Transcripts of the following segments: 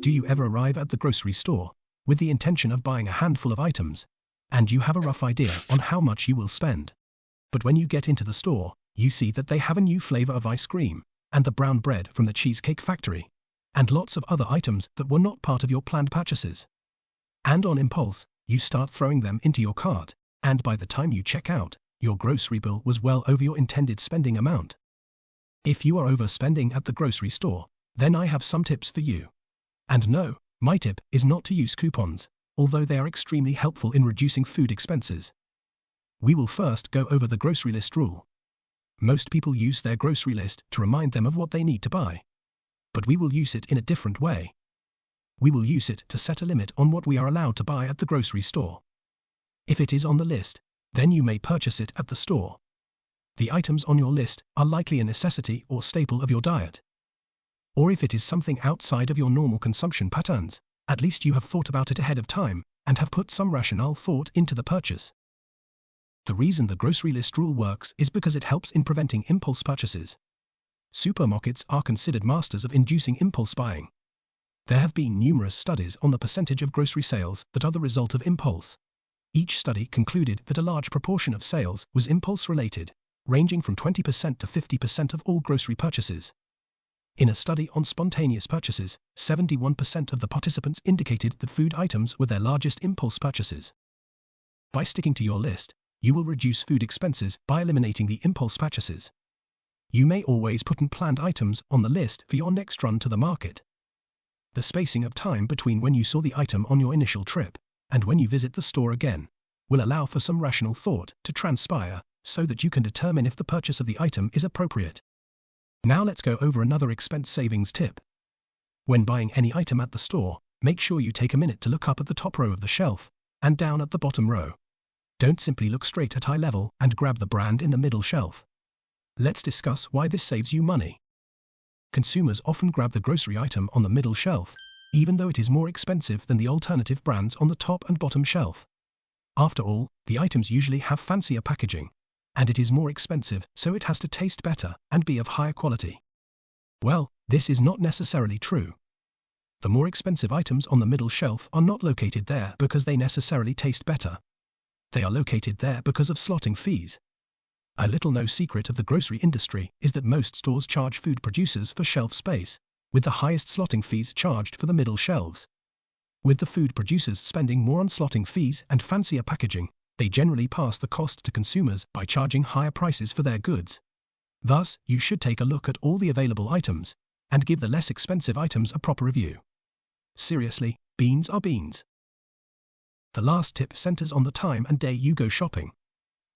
Do you ever arrive at the grocery store with the intention of buying a handful of items, and you have a rough idea on how much you will spend? But when you get into the store, you see that they have a new flavor of ice cream, and the brown bread from the cheesecake factory, and lots of other items that were not part of your planned purchases. And on impulse, you start throwing them into your cart, and by the time you check out, your grocery bill was well over your intended spending amount. If you are overspending at the grocery store, then I have some tips for you. And no, my tip is not to use coupons, although they are extremely helpful in reducing food expenses. We will first go over the grocery list rule. Most people use their grocery list to remind them of what they need to buy. But we will use it in a different way. We will use it to set a limit on what we are allowed to buy at the grocery store. If it is on the list, then you may purchase it at the store. The items on your list are likely a necessity or staple of your diet. Or if it is something outside of your normal consumption patterns, at least you have thought about it ahead of time and have put some rational thought into the purchase. The reason the grocery list rule works is because it helps in preventing impulse purchases. Supermarkets are considered masters of inducing impulse buying. There have been numerous studies on the percentage of grocery sales that are the result of impulse. Each study concluded that a large proportion of sales was impulse-related, ranging from 20% to 50% of all grocery purchases. In a study on spontaneous purchases, 71% of the participants indicated that food items were their largest impulse purchases. By sticking to your list, you will reduce food expenses by eliminating the impulse purchases. You may always put unplanned items on the list for your next run to the market. The spacing of time between when you saw the item on your initial trip and when you visit the store again will allow for some rational thought to transpire so that you can determine if the purchase of the item is appropriate. Now let's go over another expense savings tip. When buying any item at the store, make sure you take a minute to look up at the top row of the shelf and down at the bottom row. Don't simply look straight at eye level and grab the brand in the middle shelf. Let's discuss why this saves you money. Consumers often grab the grocery item on the middle shelf, even though it is more expensive than the alternative brands on the top and bottom shelf. After all, the items usually have fancier packaging, and it is more expensive, so it has to taste better and be of higher quality. Well, this is not necessarily true. The more expensive items on the middle shelf are not located there because they necessarily taste better. They are located there because of slotting fees. A little-known secret of the grocery industry is that most stores charge food producers for shelf space, with the highest slotting fees charged for the middle shelves. With the food producers spending more on slotting fees and fancier packaging, they generally pass the cost to consumers by charging higher prices for their goods. Thus, you should take a look at all the available items and give the less expensive items a proper review. Seriously, beans are beans. The last tip centers on the time and day you go shopping.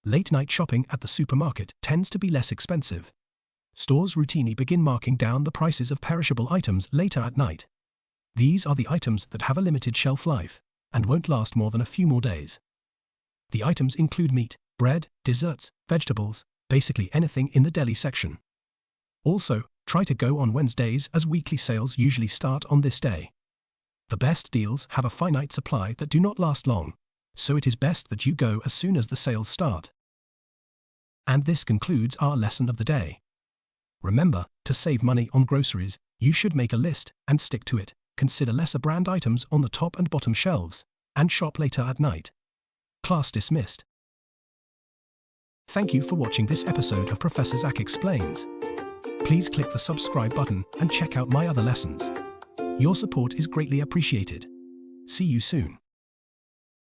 Late-night shopping at the supermarket tends to be less expensive. Stores routinely begin marking down the prices of perishable items later at night. These are the items that have a limited shelf life and won't last more than a few more days. The items include meat, bread, desserts, vegetables, basically anything in the deli section. Also, try to go on Wednesdays as weekly sales usually start on this day. The best deals have a finite supply that do not last long, so it is best that you go as soon as the sales start. And this concludes our lesson of the day. Remember, to save money on groceries, you should make a list and stick to it, consider lesser brand items on the top and bottom shelves, and shop later at night. Class dismissed. Thank you for watching this episode of Professor Zach Explains. Please click the subscribe button and check out my other lessons. Your support is greatly appreciated. See you soon.